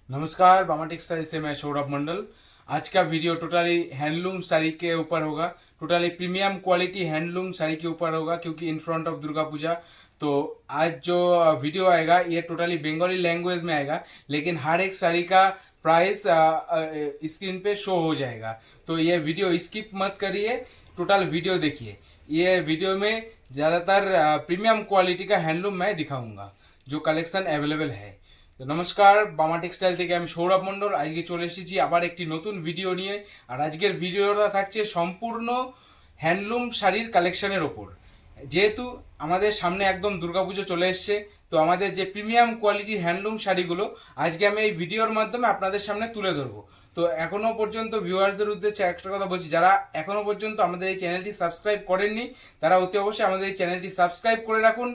नमस्कार, बामा टेक्सटाइल से मैं सौरभ मंडल। आज का वीडियो टोटली हैंडलूम साड़ी के ऊपर होगा। Totally premium quality handloom sari के ऊपर होगा क्योंकि in front of Durga Puja. तो आज जो वीडियो आएगा ये टोटली बंगाली लैंग्वेज में आएगा, लेकिन हर एक साड़ी का प्राइस स्क्रीन पे शो हो जाएगा। तो ये वीडियो स्किप मत करिए, टोटल वीडियो देखिए। ये वीडियो में ज़्यादातर प्रीमियम क्वालिटी का हैंडलूम मैं दिखाऊंगा जो कलेक्शन अवेलेबल है। তো নমস্কার, বামা টেক্সটাইল থেকে আমি সৌরভ মণ্ডল আজকে চলে এসেছি আবার একটি নতুন ভিডিও নিয়ে। আর আজকের ভিডিওটা থাকছে সম্পূর্ণ হ্যান্ডলুম শাড়ির কালেকশনের ওপর। যেহেতু আমাদের সামনে একদম দুর্গাপুজো চলে এসছে, তো আমাদের যে প্রিমিয়াম কোয়ালিটির হ্যান্ডলুম শাড়িগুলো আজকে আমি এই ভিডিওর মাধ্যমে আপনাদের সামনে তুলে ধরবো। তো এখনও পর্যন্ত ভিউয়ার্সদের উদ্দেশ্যে একটা কথা বলছি, যারা এখনও পর্যন্ত আমাদের এই চ্যানেলটি সাবস্ক্রাইব করেননি তারা অতি অবশ্যই আমাদের এই চ্যানেলটি সাবস্ক্রাইব করে রাখুন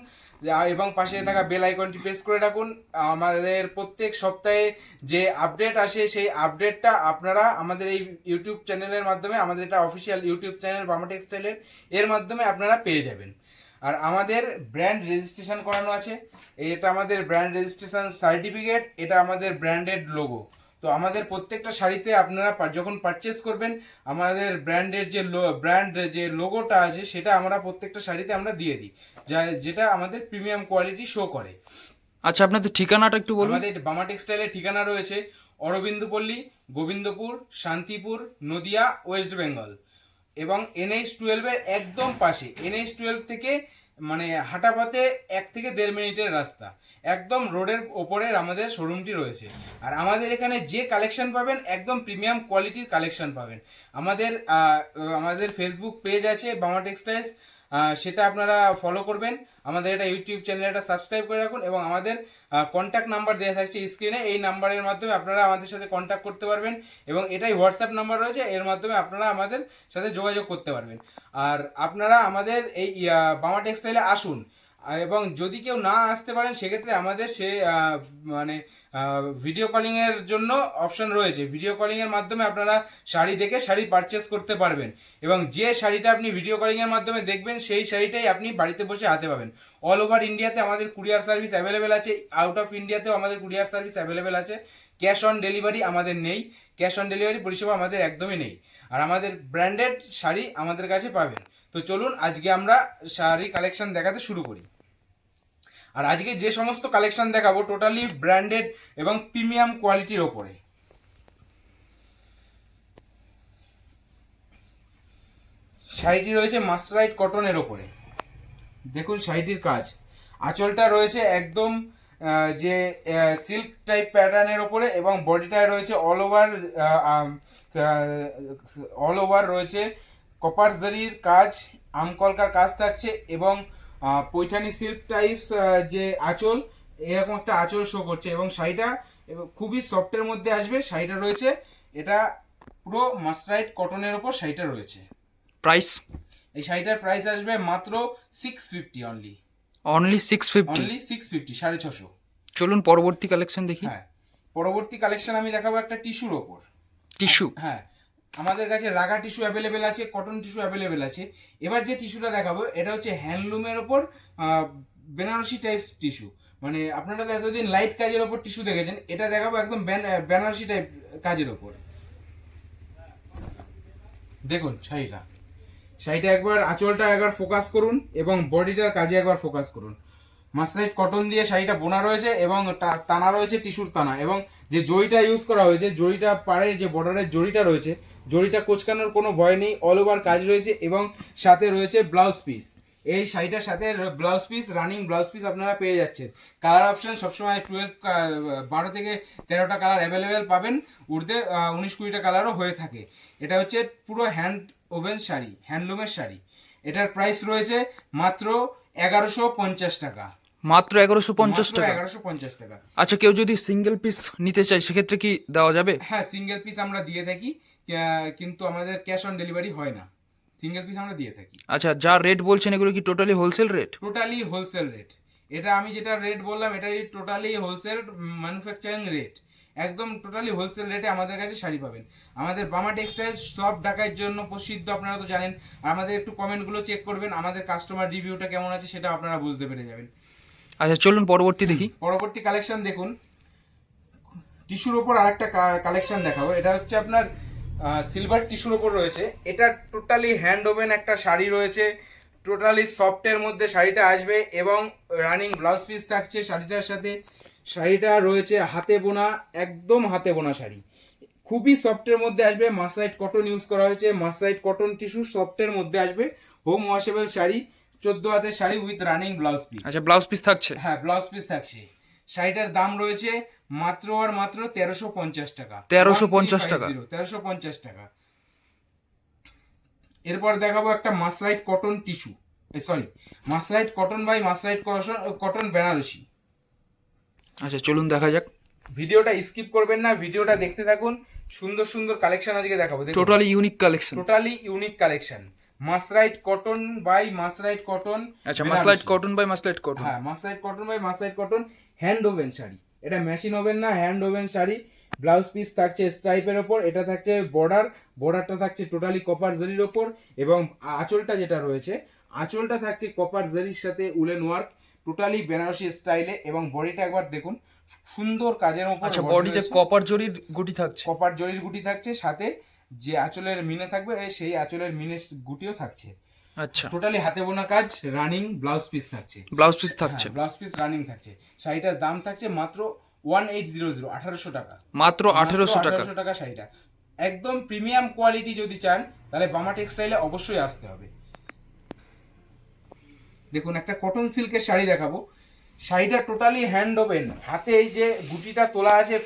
এবং পাশে থাকা বেল আইকনটি প্রেস করে রাখুন। আমাদের প্রত্যেক সপ্তাহে যে আপডেট আসে সেই আপডেটটা আপনারা আমাদের এই ইউটিউব চ্যানেলের মাধ্যমে, আমাদের এটা অফিসিয়াল ইউটিউব চ্যানেল বামা টেক্সটাইলের, এর মাধ্যমে আপনারা পেয়ে যাবেন। আর আমাদের ব্র্যান্ড রেজিস্ট্রেশন করানো আছে, এটা আমাদের ব্র্যান্ড রেজিস্ট্রেশন সার্টিফিকেট, এটা আমাদের ব্র্যান্ডেড লোগো। তো আমাদের প্রত্যেকটা শাড়িতে আপনারা যখন পারচেস করবেন আমাদের ব্র্যান্ডের যে যে লোগোটা আছে সেটা আমরা প্রত্যেকটা শাড়িতে আমরা দিয়ে দিই, যেটা আমাদের প্রিমিয়াম কোয়ালিটি শো করে। আচ্ছা, আপনাদের ঠিকানাটা একটু বলুন। আমাদের বামা টেক্সটাইলের ঠিকানা রয়েছে অরবিন্দপল্লী, গোবিন্দপুর, শান্তিপুর, নদিয়া, ওয়েস্ট বেঙ্গল এবং NH-12 একদম পাশে। NH-12 থেকে মানে হাঁটা পথে 1 থেকে 1.5 মিনিটের রাস্তা, একদম রোডের ওপরের আমাদের শোরুমটি রয়েছে। আর আমাদের এখানে যে কালেকশন পাবেন একদম প্রিমিয়াম কোয়ালিটির কালেকশন পাবেন। আমাদের ফেসবুক পেজ আছে বামা টেক্সটাইলস, সেটা আপনারা ফলো করবেন। আমাদের এটা ইউটিউব চ্যানেল এটা সাবস্ক্রাইব করে রাখুন এবং আমাদের কন্ট্যাক্ট নাম্বার দেওয়া থাকছে স্ক্রিনে, এই নাম্বারের মাধ্যমে আপনারা আমাদের সাথে কন্ট্যাক্ট করতে পারবেন এবং এটাই হোয়াটসঅ্যাপ নাম্বার রয়েছে, এর মাধ্যমে আপনারা আমাদের সাথে যোগাযোগ করতে পারবেন। আর আপনারা আমাদের এই বামা টেক্সটাইলে আসুন এবং যদি কেউ না আসতে পারেন সেক্ষেত্রে আমাদের মানে ভিডিও কলিংয়ের জন্য অপশন রয়েছে। ভিডিও কলিংয়ের মাধ্যমে আপনারা শাড়ি দেখে শাড়ি পারচেস করতে পারবেন এবং যে শাড়িটা আপনি ভিডিও কলিংয়ের মাধ্যমে দেখবেন সেই শাড়িটাই আপনি বাড়িতে বসে হাতে পাবেন। অল ওভার ইন্ডিয়াতে আমাদের কুরিয়ার সার্ভিস অ্যাভেলেবেল আছে, আউট অফ ইন্ডিয়াতেও আমাদের কুরিয়ার সার্ভিস অ্যাভেলেবেল আছে। ক্যাশ অন ডেলিভারি আমাদের নেই, ক্যাশ অন ডেলিভারি পরিষেবা আমাদের একদমই নেই। আর আমাদের ব্র্যান্ডেড শাড়ি আমাদের কাছে পাবেন। তো চলুন আজকে আমরা শাড়ি কালেকশন দেখাতে শুরু করি। আর আজকে যে সমস্ত কালেকশন দেখাবো টোটালি ব্র্যান্ডেড এবং প্রিমিয়াম কোয়ালিটির ওপরে। শাড়িটি রয়েছে মাসরাইট কটনের ওপরে। দেখুন শাড়িটির কাজ, আঁচলটা রয়েছে একদম যে সিল্ক টাইপ প্যাটার্নের ওপরে এবং বডিটায় রয়েছে অল ওভার রয়েছে কপার জরির কাজ, আমকলকার কাজ থাকছে এবং পৈঠানি সিল্ক টাইপস যে আঁচল, এরকম একটা আঁচল শো করছে এবং শাড়িটা খুবই সফটের মধ্যে আসবে। শাড়িটা রয়েছে এটা পুরো মাসরাইট কটনের ওপর শাড়িটা রয়েছে। প্রাইস? এই শাড়িটার প্রাইস আসবে মাত্র 650 অনলি। অনলি 650? অনলি 650, 650। চলুন পরবর্তী কালেকশন দেখি। হ্যাঁ, পরবর্তী কালেকশন আমি দেখাবো একটা টিস্যুর ওপর। টিস্যু? হ্যাঁ, আমাদের কাছে রাগা টিস্যু অ্যাভেলেবেল আছে, কটন টিস্যু অ্যাভেলেবেল আছে। এবার যে টিস্যুটা দেখাবো এটা হচ্ছে হ্যান্ডলুমের ওপর বেনারসি টাইপস টিস্যু। মানে আপনারা তো এতদিন লাইট কাজের ওপর টিস্যু দেখেছেন, এটা দেখাবো একদম বেনারসি টাইপ কাজের ওপর। দেখুন শাড়িটা একবার আঁচলটা একবার ফোকাস করুন এবং বডিটার কাজে একবার ফোকাস করুন। মাসরাইট কটন দিয়ে শাড়িটা বোনা রয়েছে এবং টানা রয়েছে টিস্যুর টানা এবং যে জড়িটা ইউজ করা হয়েছে, জড়িটা পাড়ের যে বর্ডারের জড়িটা রয়েছে, জড়িটা কোচকানোর কোনো ভয় নেই, অল ওভার কাজ রয়েছে এবং সাথে রয়েছে ব্লাউজ পিস। এই শাড়িটার সাথে blouse piece, running blouse piece আপনারা পেয়ে যাচ্ছেন। কালার অপশন সবসময় 12 থেকে 13টা কালার অ্যাভেলেবেল পাবেন, উর্ধে 19-20টা কালারও হয়ে থাকে। এটা হচ্ছে পুরো হ্যান্ড ওভেন শাড়ি, হ্যান্ডলুমের শাড়ি। এটার প্রাইস রয়েছে মাত্র 1150 টাকা। মাত্র 1150 টাকা? 1150 টাকা। আচ্ছা, কেউ যদি সিঙ্গেল পিস নিতে চায় সেক্ষেত্রে কি দেওয়া যাবে? হ্যাঁ, সিঙ্গেল পিস আমরা দিয়ে থাকি, কিন্তু আমাদের ক্যাশ অন ডেলিভারি হয় না, সিঙ্গেল পিস আমরা দিয়ে থাকি। আচ্ছা, যা রেট বলছেন এগুলো কি totally wholesale rate? Totally wholesale rate. এটা আমি যেটা রেট বললাম এটাই টোটালি হোলসেল ম্যানুফ্যাকচারিং রেট, একদম টোটালি হোলসেল রেটে আমাদের কাছে শাড়ি পাবেন। আমাদের বামা টেক্সটাইল সব ঢাকার জন্য প্রসিদ্ধ, আপনারা তো জানেন। আর আমাদের একটু কমেন্টগুলো চেক করবেন, আমাদের কাস্টমার রিভিউটা কেমন আছে সেটা আপনারা বুঝতে পেরে যাবেন। আচ্ছা চলুন পরবর্তী দেখি। পরবর্তী কালেকশন দেখুন, টিস্যুর ওপর আরেকটা কালেকশন দেখাবো। এটা হচ্ছে আপনার সিলভার টিস্যুর ওপর রয়েছে। এটা টোটালি হ্যান্ড ওভেন একটা শাড়ি রয়েছে, টোটালি সফটের মধ্যে শাড়িটা আসবে এবং রানিং ব্লাউজ পিস থাকছে শাড়িটার সাথে। শাড়িটা রয়েছে হাতে বোনা, একদম হাতে বোনা শাড়ি, খুবই সফটের মধ্যে আসবে। মাসরাইট কটন ইউজ করা হয়েছে, মাসরাইট কটন টিস্যু সফটের মধ্যে আসবে। হোম ওয়াশেবল শাড়ি, 14 হাতের sari with running blouse piece. আচ্ছা, ব্লাউজ পিস থাকছে? হ্যাঁ, ব্লাউজ পিস থাকছে। শাড়িটার দাম রয়েছে মাত্র আর মাত্র 1350 টাকা। 1350 টাকা? 1350 টাকা। এরপর দেখাবো একটা মাসরাইট কটন টিস্যু, সরি, মাসরাইট কটন বাই মাসরাইট কটন বেনারসি। আচ্ছা, চলুন দেখা যাক। ভিডিওটা স্কিপ করবেন না, ভিডিওটা দেখতে থাকুন। সুন্দর সুন্দর কালেকশন আজকে দেখাবো। Totally unique collection. Totally unique collection. Mercerised cotton by মাসরাইট cotton. আচ্ছা, mercerised cotton by mercerised cotton. হ্যাঁ, mercerised cotton by মাসরাইট cotton, hand woven sari. এটা মেশিন ওভেন না, hand woven sari. Blouse piece থাকছে স্ট্রাইপের ওপর, এটা থাকছে বর্ডারটা থাকছে টোটালি কপার জরির ওপর, এবং আঁচলটা যেটা রয়েছে, আঁচলটা থাকছে কপার জরির সাথে উলেন ওয়ার্ক, টোটালি বেনারসি স্টাইলে। এবং বডিটা একবার দেখুন, সুন্দর কাজের উপর। আচ্ছা, বডিতে কপার জরির গুটি থাকছে? কপার জরির গুটি থাকছে, সাথে যে আঁচলের মিনে থাকবে সেই আঁচলের মিনে গুটিও থাকছে। আচ্ছা, টোটালি হাতে বোনা কাজ, রানিং ব্লাউজ পিস থাকছে। ব্লাউজ পিস থাকছে? ব্লাউজ পিস রানিং থাকছে। শাড়িটার দাম থাকছে মাত্র 1800, 1800 টাকা। মাত্র 1800 টাকা? 1800 টাকা শাড়িটা। একদম প্রিমিয়াম কোয়ালিটি যদি চান তাহলে বামা টেক্সটাইলে অবশ্যই আসতে হবে। দেখুন, একটা কটন সিল্কের শাড়ি দেখাবো। শাড়িটা টোটালি হ্যান্ড ওভেন। হাতে এই যে গুটিটা তোলা আছে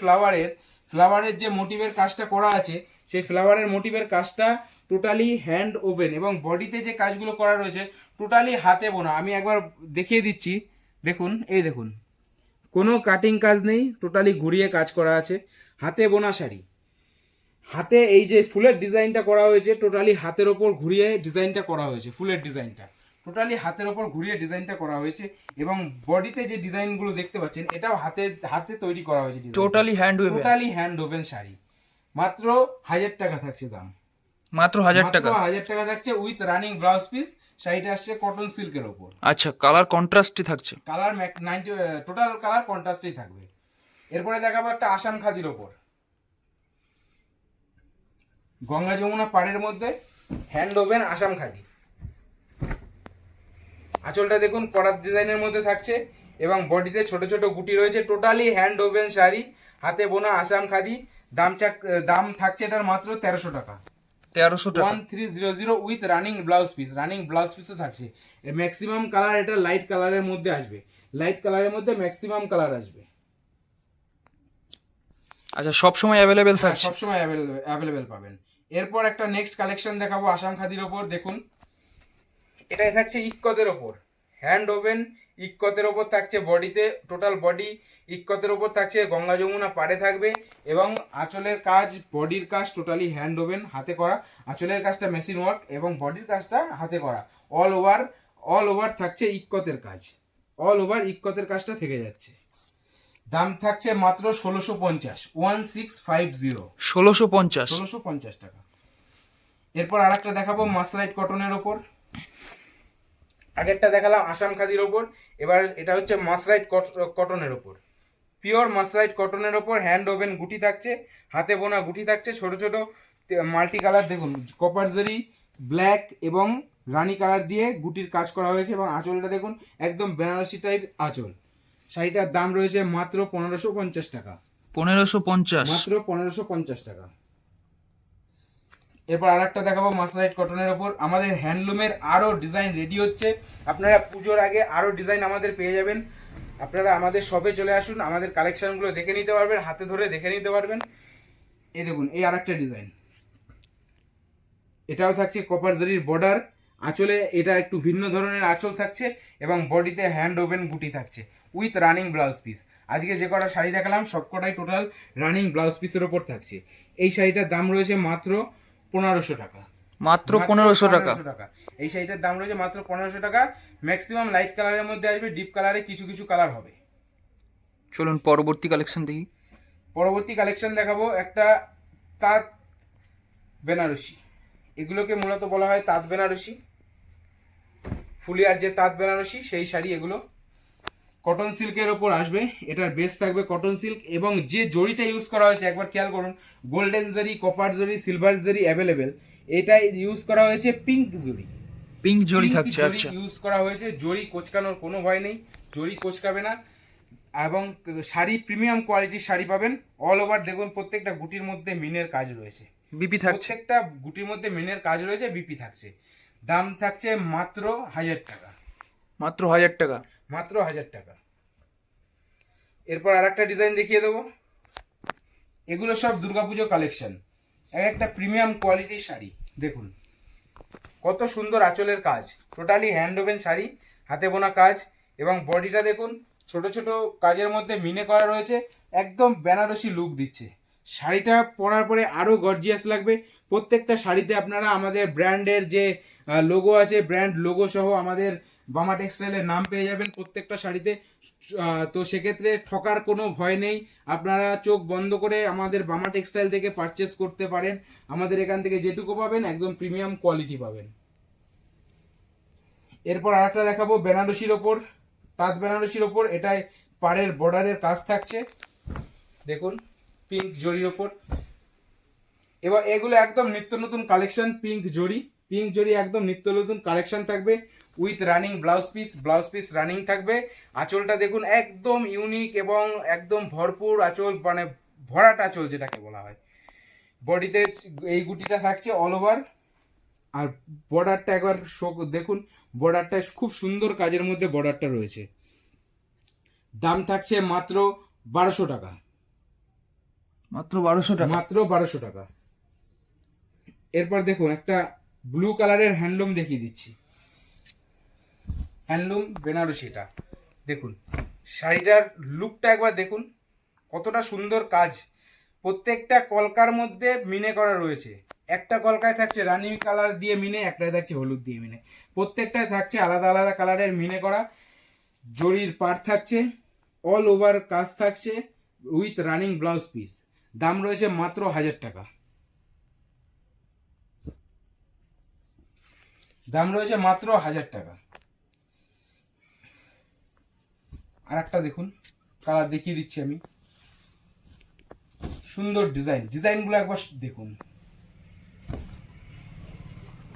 ফ্লাওয়ারের যে মোটিভের কাজটা করা আছে, সেই ফ্লাওয়ারের মোটিভের কাজটা টোটালি হ্যান্ড ওভেন, এবং বডিতে যে কাজগুলো করা রয়েছে টোটালি হাতে বোনা। আমি একবার দেখিয়ে দিচ্ছি, দেখুন, এই দেখুন, কোনো কাটিং কাজ নেই, টোটালি ঘুরিয়ে কাজ করা আছে। হাতে বোনা শাড়ি, হাতে এই যে ফুলের ডিজাইনটা করা হয়েছে, টোটালি হাতের ওপর ঘুরিয়ে ডিজাইনটা করা হয়েছে। ফুলের ডিজাইনটা টোটালি হাতের ওপর ঘুরিয়ে ডিজাইনটা করা হয়েছে, এবং বডিতে যে ডিজাইনগুলো দেখতে পাচ্ছেন এটাও হাতে তৈরি করা হয়েছে। Totally hand woven? Totally hand woven sari. মাত্র 1000 টাকা থাকছে দাম। মাত্র 1000 টাকা? 1000 টাকা থাকছে উইথ রানিং ব্লাউজ পিস। শাড়িটা আসছে কটন সিল্কের ওপর। আচ্ছা, কালার কন্ট্রাস্টই থাকছে? কালার 90, টোটাল কালার কন্ট্রাস্টেই থাকবে। এরপরে দেখাবো একটা আসাম খাদির ওপর, গঙ্গা যমুনা পাড়ের মধ্যে হ্যান্ড ওভেন আসাম খাদি। আঁচলটা দেখুন করাত ডিজাইনের মধ্যে থাকছে, এবং বডিতে ছোট ছোট গুটি রয়েছে। টোটালি হ্যান্ড ওভেন শাড়ি, হাতে বোনা আসাম খাদি। দাম থাকছে এটার মাত্র 1300 টাকা। 1300 টাকা? 1300 with running blouse piece. Running blouse পিসও থাকছে। ম্যাক্সিমাম কালার এটা লাইট কালারের মধ্যে আসবে, লাইট কালারের মধ্যে ম্যাক্সিমাম কালার আসবে। আচ্ছা, সব সময় অ্যাভেলেবেল থাকছে? সবসময় অ্যাভেলেবেল পাবেন। এরপর একটা নেক্সট কালেকশন দেখাবো আসাম খাদির ওপর। দেখুন, এটাই থাকছে ইক্কতের ওপর, হ্যান্ড ওভেন ইক্কতের ওপর থাকছে। বডিতে টোটাল বডি ইক্কতের ওপর থাকছে, গঙ্গা যমুনা পাড়ে থাকবে, এবং আঁচলের কাজ, বডির কাজ টোটালি হ্যান্ড ওভেন হাতে করা। আঁচলের কাজটা মেশিন ওয়ার্ক এবং বডির কাজটা হাতে করা। অল ওভার থাকছে ইক্কতের কাজ, অল ওভার ইক্কতের কাজটা থেকে যাচ্ছে। দাম থাকছে মাত্র 1650, 1650। 1650 টাকা। এরপর আরেকটা দেখাবো মাসরাইট কটনের ওপর। আগেরটা দেখালাম আসাম খাদির ওপর, এবার এটা হচ্ছে মাসরাইট কটনের ওপর। পিওর মাসরাইট কটনের ওপর হ্যান্ড ওভেন গুটি থাকছে, হাতে বোনা গুটি থাকছে, ছোট ছোট মাল্টি কালার। দেখুন, কপার জরি, ব্ল্যাক এবং রানি কালার দিয়ে গুটির কাজ করা হয়েছে, এবং আঁচলটা দেখুন একদম বেনারসি টাইপ আঁচল। শাড়িটার দাম রয়েছে মাত্র 1550 টাকা। 1550? মাত্র 1550 টাকা। এরপর আরেকটা দেখাবো মাসরাইট কটনের ওপর। আমাদের হ্যান্ডলুমের আরও ডিজাইন রেডি হচ্ছে, আপনারা পুজোর আগে আরও ডিজাইন আমাদের পেয়ে যাবেন। আপনারা আমাদের শপে চলে আসুন, আমাদের কালেকশনগুলো দেখে নিতে পারবেন, হাতে ধরে দেখে নিতে পারবেন। এই দেখুন, এই আরেকটা ডিজাইন, এটাও থাকছে কপার জরির বর্ডার। আঁচলে এটা একটু ভিন্ন ধরনের আঁচল থাকছে, এবং বডিতে হ্যান্ড ওভেন গুটি থাকছে উইথ রানিং ব্লাউজ পিস। আজকে যে কটা শাড়ি দেখালাম সবকটাই টোটাল রানিং ব্লাউজ পিসের ওপর থাকছে। এই শাড়িটার দাম রয়েছে মাত্র 1500 টাকা। মাত্র 1500 টাকা? এই শাড়িটার দাম রয়েছে মাত্র 1500 টাকা। ম্যাক্সিমাম লাইট কালারের মধ্যে আসবে, ডিপ কালারে কিছু কিছু কালার হবে। চলুন পরবর্তী কালেকশন দেখি। পরবর্তী কালেকশন দেখাবো একটা তাঁত বেনারসি। এগুলোকে মূলত বলা হয় তাঁত বেনারসি, ফুলিয়ার যে তাঁত বেনারসি সেই শাড়ি। এগুলো কটন সিল্কের ওপর আসবে, এটার বেস থাকবে কটন সিল্ক, এবং যে জরিটা ইউজ করা হয়েছে একবার খেয়াল করুন, গোল্ডেন জরি, কপার জরি, সিলভার জরি অ্যাভেলেবেল, এটাই ইউজ করা হয়েছে পিঙ্ক জরি। পিঙ্ক জড়ি পিঙ্ক থাকছে, জরি আচ্ছা। ইউজ করা হয়েছে, জরি কোচকানোর কোনো ভয় নেই, জরি কোচকাবে না। এবং শাড়ি প্রিমিয়াম কোয়ালিটির শাড়ি পাবেন। অল ওভার দেখুন প্রত্যেকটা গুটির মধ্যে মিনের কাজ রয়েছে, বিপি থাকছে। প্রত্যেকটা গুটির মধ্যে মিনের কাজ রয়েছে, বিপি থাকছে। দাম থাকছে মাত্র 1000 টাকা, মাত্র 1000 টাকা। মাত্র 1000 টাকা। এরপর আর একটা ডিজাইন দেখিয়ে দেবো। এগুলো সব দুর্গাপুজো কালেকশন, এক একটা প্রিমিয়াম কোয়ালিটির শাড়ি। দেখুন কত সুন্দর আঁচলের কাজ, টোটালি হ্যান্ড ওভেন শাড়ি, হাতে বোনা কাজ, এবং বডিটা দেখুন ছোট ছোট কাজের মধ্যে মিনে করা রয়েছে, একদম বেনারসি লুক দিচ্ছে। শাড়িটা পরার পরে আরও গর্জিয়াস লাগবে। প্রত্যেকটা শাড়িতে আপনারা আমাদের ব্র্যান্ডের যে লোগো আছে, ব্র্যান্ড লোগো সহ আমাদের বামা টেক্সটাইলের নাম পেয়ে যাবেন প্রত্যেকটা শাড়িতে। তো সেক্ষেত্রে ঠকার কোনো ভয় নেই, আপনারা চোখ বন্ধ করে আমাদের বামা টেক্সটাইল থেকে পারচেস করতে পারেন। আমাদের এখান থেকে যেটুকু পাবেন একদম প্রিমিয়াম কোয়ালিটি পাবেন। এরপর আরেকটা দেখাবো বেনারসির ওপর, তাঁত বেনারসির ওপর, এটায় পাড়ের বর্ডারের কাজ থাকছে দেখুন পিঙ্ক জরির ওপর। এবার এগুলো একদম নিত্য নতুন কালেকশন, পিঙ্ক জরি একদম নিত্য নতুন কালেকশন থাকবে, with running blouse piece running থাকবে। আঁচলটা দেখুন একদম ইউনিক এবং একদম ভরপুর আঁচল, মানে ভরাট আঁচল যেটাকে বলা হয়। বডিতে এই গুটিটা থাকছে অল ওভার, আর বর্ডারটা একবার দেখুন, বর্ডারটা খুব সুন্দর কাজের মধ্যে বর্ডারটা রয়েছে। দাম থাকছে মাত্র 1200 টাকা, মাত্র 1200 টাকা। মাত্র 1200 টাকা। এরপর দেখুন একটা ব্লু কালারের হ্যান্ডলুম দেখিয়ে দিচ্ছি, হ্যান্ডলুম বেনারসিটা দেখুন, শাড়িটার লুকটা একবার দেখুন, কতটা সুন্দর কাজ। প্রত্যেকটা কলকার মধ্যে মিনে করা রয়েছে, একটা কলকায় থাকছে রানী কালার দিয়ে মিনে, একটায় থাকছে হলুদ দিয়ে মিনে, প্রত্যেকটায় থাকছে আলাদা আলাদা কালারের মিনে করা। জরির পাড় থাকছে, অল ওভার কাজ থাকছে, উইথ রানিং ব্লাউজ পিস। দাম রয়েছে মাত্র 1000 টাকা, দাম রয়েছে মাত্র 1000 টাকা। আর একটা দেখুন কালার দেখিয়ে দিচ্ছি আমি, সুন্দর ডিজাইনগুলো একবার দেখুন,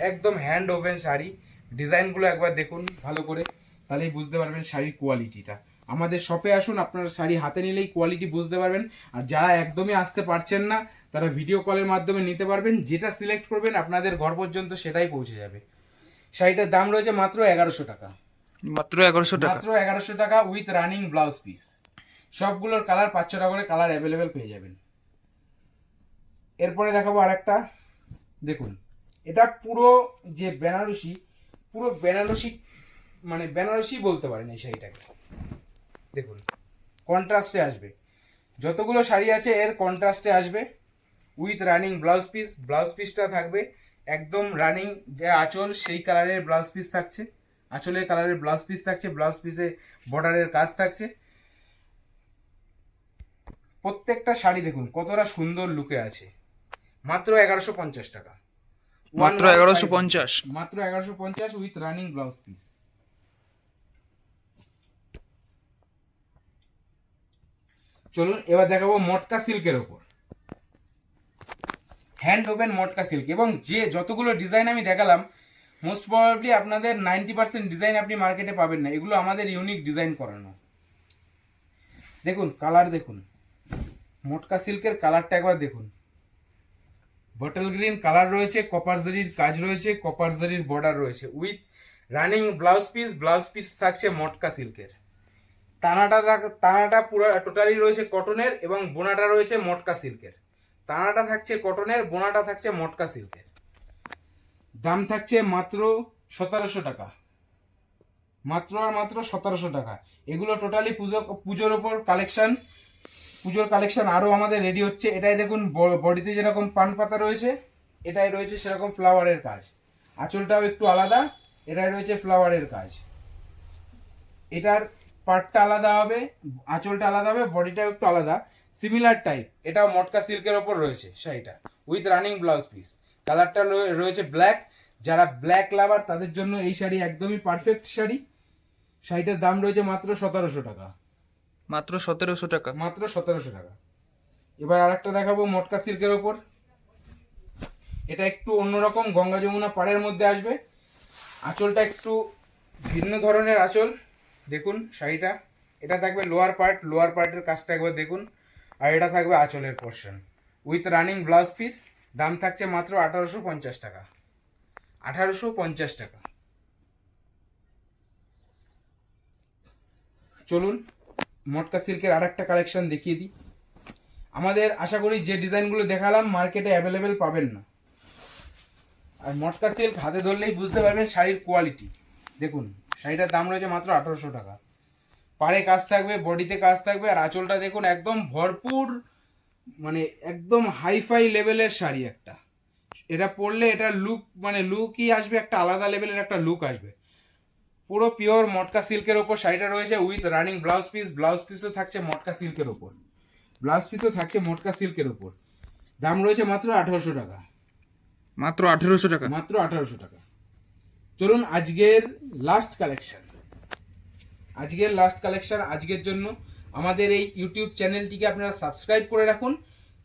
একদম হ্যান্ড ওভেন শাড়ি। ডিজাইনগুলো একবার দেখুন ভালো করে, তাহলেই বুঝতে পারবেন শাড়ির কোয়ালিটিটা। আমাদের শপে আসুন, আপনারা শাড়ি হাতে নিলেই কোয়ালিটি বুঝতে পারবেন। আর যারা একদমই আসতে পারছেন না তারা ভিডিও কলের মাধ্যমে নিতে পারবেন, যেটা সিলেক্ট করবেন আপনাদের ঘর পর্যন্ত সেটাই পৌঁছে যাবে। শাড়িটার দাম রয়েছে মাত্র 1100 টাকা, মাত্র 1100 টাকা। মাত্র 1100 টাকা, উইথ রানিং ব্লাউজ পিস। সবগুলোর কালার 5-6টা করে কালার অ্যাভেলেবেল পেয়ে যাবেন। এরপরে দেখাবো আর একটা, দেখুন এটা পুরো যে বেনারসি, পুরো বেনারসি, মানে বেনারসি বলতে পারেন এই শাড়িটাকে। দেখুন কন্ট্রাস্টে আসবে, যতগুলো শাড়ি আছে এর কন্ট্রাস্টে আসবে, উইথ রানিং ব্লাউজ পিসটা থাকবে একদম রানিং, যে আঁচল সেই কালারের ব্লাউজ পিস থাকছে, আঁচলের কালারের ব্লাউজ পিস থাকছে, ব্লাউজ পিসে বর্ডারের কাজ থাকছে। প্রত্যেকটা শাড়ি দেখুন কতটা সুন্দর লুকে আছে। মাত্র 1150 টাকা, মাত্র 1150। মাত্র 1150, উইথ রানিং ব্লাউজ পিস। চলুন এবার দেখাবো মটকা সিল্কের ওপর, হ্যান্ড ওভেন মটকা সিল্ক। এবং যে যতগুলো ডিজাইন আমি দেখালাম, মোস্ট প্রবাবলি আপনাদের 90% ডিজাইন আপনি মার্কেটে পাবেন না, এগুলো আমাদের ইউনিক ডিজাইন করানো। দেখুন কালার দেখুন, মটকা সিল্কের কালারটা একবার দেখুন, বটল গ্রিন কালার রয়েছে, কপার জরির কাজ রয়েছে, কপার জরির বর্ডার রয়েছে, উইথ রানিং ব্লাউজ পিস থাকছে মটকা সিল্কের। তানাটা পুরো টোটালি রয়েছে কটনের, এবং বোনাটা রয়েছে মটকা সিল্কের। তানাটা থাকছে কটনের, বোনাটা থাকছে মটকা সিল্কের। দাম থাকছে মাত্র 1700 টাকা, মাত্র আর মাত্র 1700 টাকা। এগুলো টোটালি পুজোর ওপর কালেকশন, পুজোর কালেকশন আরও আমাদের রেডি হচ্ছে। এটাই দেখুন বডিতে যেরকম পান পাতা রয়েছে, এটাই রয়েছে সেরকম ফ্লাওয়ারের কাজ, আঁচলটাও একটু আলাদা, এটাই রয়েছে ফ্লাওয়ারের কাজ। এটার পার্টটা আলাদা হবে, আঁচলটা আলাদা হবে, বডিটাও একটু আলাদা, সিমিলার টাইপ। এটাও মটকা সিল্কের ওপর রয়েছে শাড়িটা, উইথ রানিং ব্লাউজ পিস। কালারটা রয়েছে ব্ল্যাক, যারা ব্ল্যাক লাভার তাদের জন্য এই শাড়ি একদমই পারফেক্ট শাড়ি। শাড়িটার দাম রয়েছে মাত্র 1700 টাকা, মাত্র 1700 টাকা। মাত্র 1700 টাকা। এবার আরেকটা দেখাবো মটকা সিল্কের ওপর। এটা একটু অন্যরকম, গঙ্গা যমুনা পাড়ের মধ্যে আসবে। আঁচলটা একটু ভিন্ন ধরনের আঁচল, দেখুন শাড়িটা। এটা থাকবে লোয়ার পার্ট, লোয়ার পার্টের কাজটা একবার দেখুন। আর এটা থাকবে আঁচলের portion with running blouse piece. দাম থাকছে মাত্র 1850 টাকা, 1850 টাকা। চলুন মটকা সিল্কের আর একটা কালেকশন দেখিয়ে দিই। আমাদের আশা করি যে ডিজাইনগুলো দেখালাম মার্কেটে অ্যাভেলেবেল পাবেন না। আর মটকা সিল্ক হাতে ধরলেই বুঝতে পারবেন শাড়ির কোয়ালিটি। দেখুন শাড়িটার দাম রয়েছে মাত্র 1800 টাকা। পাড়ে কাজ থাকবে, বডিতে কাজ থাকবে, আর আঁচলটা দেখুন একদম ভরপুর, মানে একদম হাইফাই লেভেলের শাড়ি একটা। এটা পরলে এটা লুক, মানে লুকই আসবে, একটা আলাদা লেভেলের একটা লুক আসবে। পুরো পিওর মটকা সিল্কের ওপর শাড়িটা রয়েছে with running blouse piece. Blouse পিসও থাকছে মটকা সিল্কের ওপর, ব্লাউজ পিসও থাকছে মটকা সিল্কের ওপর। দাম রয়েছে মাত্র 1800 টাকা, মাত্র 1800 টাকা। মাত্র 1800 টাকা। চলুন আজকের লাস্ট কালেকশন, আজকের লাস্ট কালেকশন। আজকের জন্য আমাদের এই ইউটিউব চ্যানেলটিকে আপনারা সাবস্ক্রাইব করে রাখুন।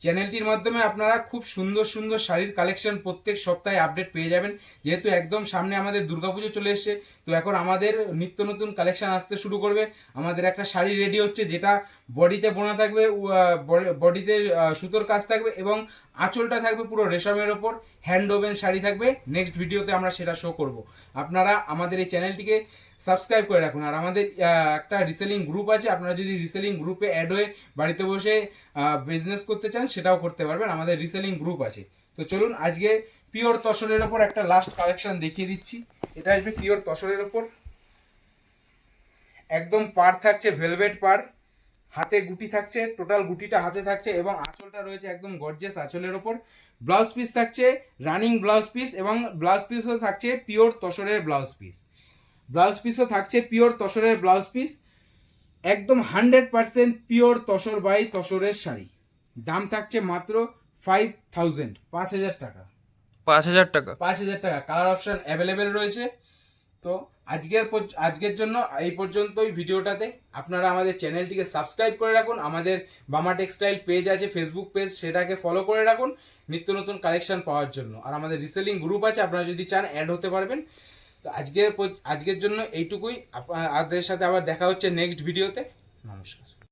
চ্যানেলটির মাধ্যমে আপনারা খুব সুন্দর সুন্দর শাড়ির কালেকশন প্রত্যেক সপ্তাহে আপডেট পেয়ে যাবেন। যেহেতু একদম সামনে আমাদের দুর্গাপুজো চলে এসছে, তো এখন আমাদের নিত্য নতুন কালেকশন আসতে শুরু করবে। আমাদের একটা শাড়ি রেডি হচ্ছে, যেটা বডিতে বোনা থাকবে, বডিতে সুতোর কাজ থাকবে, এবং আঁচলটা থাকবে পুরো রেশমের ওপর, হ্যান্ড ওভেন শাড়ি থাকবে। নেক্সট ভিডিওতে আমরা সেটা শো করব। আপনারা আমাদের এই চ্যানেলটিকে সাবস্ক্রাইব করে রাখুন। আর আমাদের একটা রিসেলিং গ্রুপ আছে, আপনারা যদি রিসেলিং গ্রুপে অ্যাড হয়ে বাড়িতে বসে বিজনেস করতে চান সেটাও করতে পারবেন, আমাদের রিসেলিং গ্রুপ আছে। তো চলুন আজকে পিওর তসরের ওপর একটা লাস্ট কালেকশন দেখিয়ে দিচ্ছি। এটা আসবে পিওর তসরের ওপর, একদম পার থাকছে ভেলভেট পার, হাতে গুটি থাকছে, টোটাল গুটিটা হাতে থাকছে, এবং আঁচলটা রয়েছে একদম গর্জিয়াস আঁচলের ওপর। ব্লাউজ পিস থাকছে রানিং ব্লাউজ পিস, এবং ব্লাউজ পিসও থাকছে পিওর তসরের ব্লাউজ পিস। ব্লাউজ পিসও থাকছে পিওর তসরের ব্লাউজ পিস, একদম 100% পিওর তসর বাই তসরের শাড়ি। দাম থাকছে মাত্র 5000, 5000 টাকা, 5000 টাকা। 5000 টাকা। কালার অপশন অ্যাভেলেবেল রয়েছে। তো আজকের জন্য এই পর্যন্তই ভিডিওটাতে। আপনারা আমাদের চ্যানেলটিকে সাবস্ক্রাইব করে রাখুন। আমাদের বামা টেক্সটাইল পেজ আছে, ফেসবুক পেজ, সেটাকে ফলো করে রাখুন নিত্য নতুন কালেকশন পাওয়ার জন্য। আর আমাদের রিসেলিং গ্রুপ আছে, আপনারা যদি চান অ্যাড হতে পারবেন। তো আজকের জন্য এইটুকুই। আপনাদের সাথে আবার দেখা হচ্ছে নেক্সট ভিডিওতে। নমস্কার।